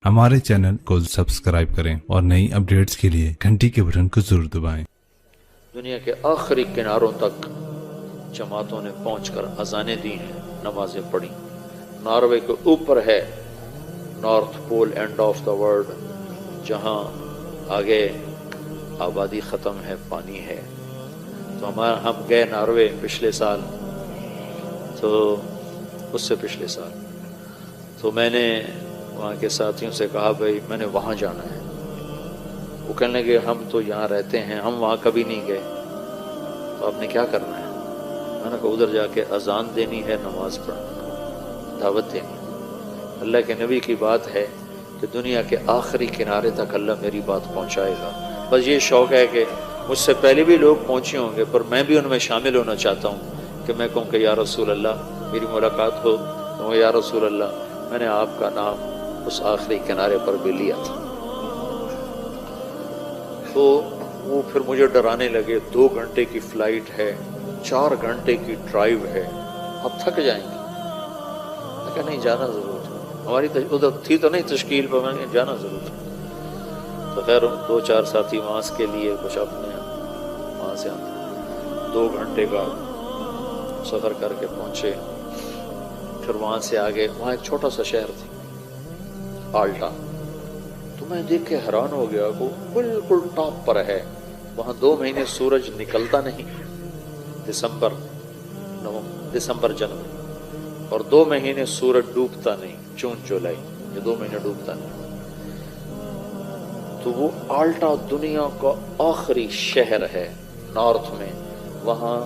हमारे चैनल को सब्सक्राइब करें और नई अपडेट्स के लिए घंटी के बटन को जरूर दबाएं। दुनिया के आखिरी किनारों तक जमातों ने पहुंचकर अजानें दी हैं, नमाजें पढ़ी। नॉर्वे के ऊपर है north pole end of the world, जहां आगे आबादी ख़त्म है, पानी है। तो हम गए नॉर्वे पिछले साल, तो उससे पिछले साल, तो मैंने वहाँ के साथियों से कहा भाई मैंने वहाँ जाना है। वो कहने लगे हम तो यहाँ रहते हैं, हम वहाँ कभी नहीं गए, तो आपने क्या करना है? मैंने कहा उधर जाके अजान देनी है, नमाज पढ़ना, दावत देनी। अल्लाह के नबी की बात है कि दुनिया के आखिरी किनारे तक अल्लाह मेरी बात पहुँचाएगा। बस ये शौक़ है कि मुझसे पहले भी लोग पहुँचे होंगे, पर मैं भी उनमें शामिल होना चाहता हूँ कि मैं कहूँ कि या रसूल अल्लाह मेरी मुलाकात हो, तो या रसूल अल्लाह मैंने आपका नाम उस आखिरी किनारे पर भी लिया था। तो वो फिर मुझे डराने लगे, 2 घंटे की फ्लाइट है, 4 घंटे की ड्राइव है, आप थक जाएंगे। मैं कहा नहीं, जाना ज़रूर है, हमारी उधर थी तो नहीं तश्कील पर, मैंने जाना ज़रूर है। तो खैर 2-4 साथी वहाँ के लिए कुछ अपने वहाँ से हम 2 घंटे का सफ़र करके पहुँचे। फिर वहाँ से आगे, वहाँ एक छोटा सा शहर थी आल्टा, तो मैं देख के हैरान हो गया, वो बिल्कुल टॉप पर है। वहाँ 2 महीने सूरज निकलता नहीं, दिसंबर जनवरी, और 2 महीने सूरज डूबता नहीं, जून जुलाई, ये 2 महीने डूबता नहीं। तो वो आल्टा दुनिया का आखिरी शहर है नॉर्थ में, वहाँ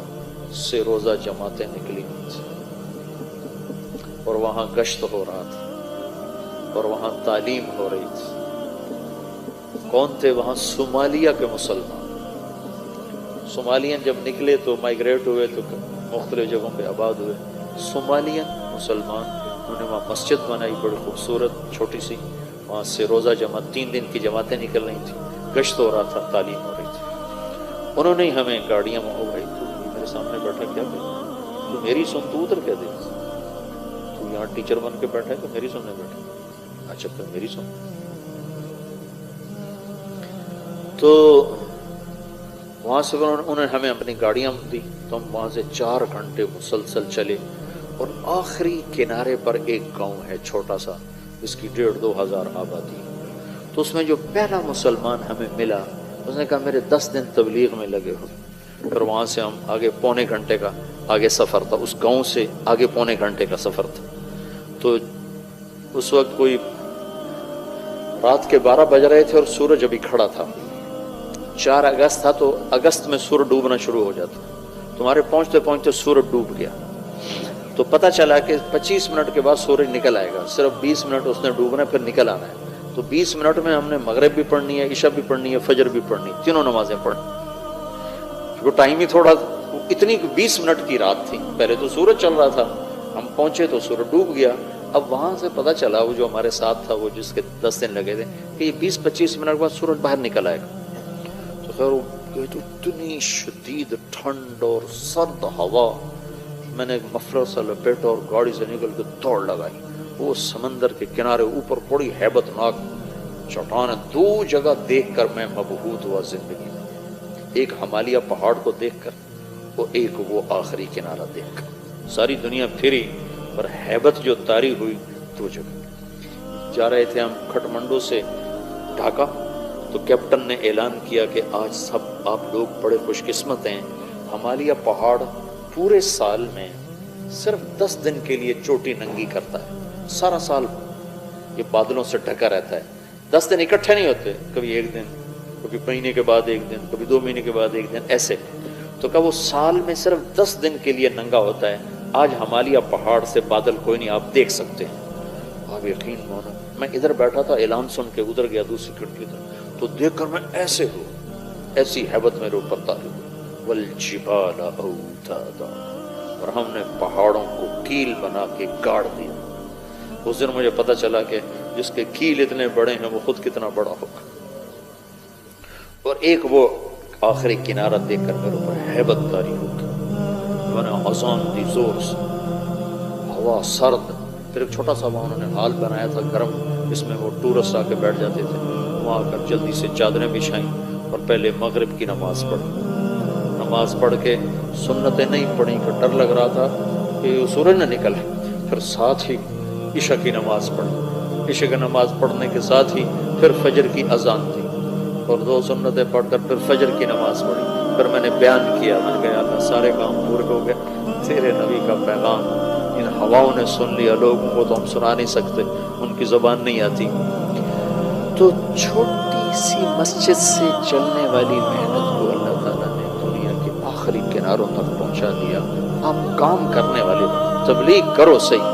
से रोज़ा जमातें निकली हुई थी और वहाँ गश्त हो रहा था और वहाँ तालीम हो रही थी। कौन थे वहाँ? सोमालिया के मुसलमान। सोमालियन जब निकले तो माइग्रेट हुए तो मुख्तलिफ जगहों पे आबाद हुए। सोमालियन मुसलमान, उन्होंने वहाँ मस्जिद बनाई बड़ी खूबसूरत छोटी सी, वहाँ से रोज़ा जमात 3 दिन की जमातें निकल रही थी, गश्त हो रहा था, तालीम हो रही थी। उन्होंने ही हमें गाड़ियाँ में, ओ भाई तू मेरे सामने बैठा क्या कर, तू मेरी सुन, तू उधर क्या दे, तू यहाँ टीचर बन के बैठा है तो मेरी सुनने बैठा, अच्छा फिर मेरी सुन। तो वहां से उन्होंने हमें अपनी गाड़ियां दी, तो हम वहां से 4 घंटे मुसलसल चले और आखिरी किनारे पर एक गांव है छोटा सा, इसकी 1,500-2 हजार आबादी। तो उसमें जो पहला मुसलमान हमें मिला, उसने कहा मेरे 10 दिन तबलीग में लगे हो। फिर वहां से हम आगे पौने घंटे का आगे सफर था, उस गांव से आगे पौने घंटे का सफर था। तो उस वक्त कोई रात के 12 बज रहे थे और सूरज अभी खड़ा था। 4 अगस्त था, तो अगस्त में सूरज डूबना शुरू हो जाता। तुम्हारे पहुंचते पहुंचते सूरज डूब गया। तो पता चला कि 25 मिनट के बाद सूरज निकल आएगा, सिर्फ 20 मिनट उसने डूबना है, फिर निकल आना है। तो 20 मिनट में हमने मगरिब भी पढ़नी है, इशा भी पढ़नी है, फजर भी पढ़नी, तीनों नमाजें पढ़नी, क्योंकि टाइम ही थोड़ा, इतनी 20 मिनट की रात थी। पहले तो सूरज चल रहा था, हम पहुंचे तो सूरज डूब गया। अब वहां से पता चला, वो जो हमारे साथ था, वो जिसके 10 दिन लगे थे, कि ये 20-25 मिनट बाद सूरज बाहर निकल आएगा। तो खैर तो इतनी शदीद ठंड और सर्द हवा, मैंने मफलर सा लपेटा और गाड़ी से निकल के दौड़ लगाई। वो समंदर के किनारे ऊपर बड़ी हैबतनाक चट्टान, 2 जगह देखकर मैं मबहूत हुआ जिंदगी में, एक हिमालय पहाड़ को देखकर और एक वो आखिरी किनारा देखकर। सारी दुनिया फिरी पर हैबत जो तारी हुई 2 जगह। जा रहे थे हम काठमांडू से ढाका, तो कैप्टन ने ऐलान किया कि आज सब आप लोग बड़े खुशकिस्मत हैं, हिमालय पहाड़ पूरे साल में सिर्फ 10 दिन के लिए चोटी नंगी करता है, सारा साल ये बादलों से ढका रहता है। 10 दिन इकट्ठे नहीं होते, कभी 1 दिन, कभी महीने के बाद 1 दिन, कभी 2 महीने के बाद 1 दिन, ऐसे। तो क्या वो साल में सिर्फ 10 दिन के लिए नंगा होता है। आज हिमालय पहाड़ से बादल कोई नहीं, आप देख सकते हैं। आप यकीन मानो, मैं इधर बैठा था, ऐलान सुन के उधर गया दूसरी खिड़की तक, तो देखकर मैं ऐसे हूँ, ऐसी हैबत मेरे ऊपर तारी हुई। वल जिबाल औतादा, और हमने पहाड़ों को कील बना के गाड़ दिया। उस दिन मुझे पता चला कि जिसके कील इतने बड़े हैं वो खुद कितना बड़ा होगा। और एक वो आखिरी किनारा देखकर मेरे ऊपर हैबत तारी होगी। मैंने अज़ान दी जोर से, हवा सर्द, फिर एक छोटा सा वहाँ उन्होंने हाल बनाया था गर्म, اس میں وہ ٹورسٹ آ کے بیٹھ جاتے تھے، وہاں آ کر جلدی سے چادریں بچھائیں اور پہلے مغرب کی نماز پڑھی۔ نماز پڑھ کے سنتیں نہیں پڑھیں کہ ڈر لگ رہا تھا کہ سورج نہ نکلے، پھر ساتھ ہی عشاء کی نماز پڑھی۔ عشاء کی نماز پڑھنے کے ساتھ ہی پھر فجر کی اذان تھی اور 2 سنتیں پڑھ کر پھر فجر کی نماز پڑھی۔ پھر میں نے بیان کیا، میں نے کہا اللہ سارے کام پورے ہو گئے، تیرے نبی کا پیغام ان ہواؤں نے سن لیا، لوگوں کو تو ہم سنا نہیں سکتے، ان کی زبان نہیں آتی۔ تو چھوٹی سی مسجد سے چلنے والی محنت کو اللہ تعالیٰ نے دنیا کے آخری کناروں تک پہنچا دیا۔ آپ کام کرنے والے تبلیغ کرو صحیح،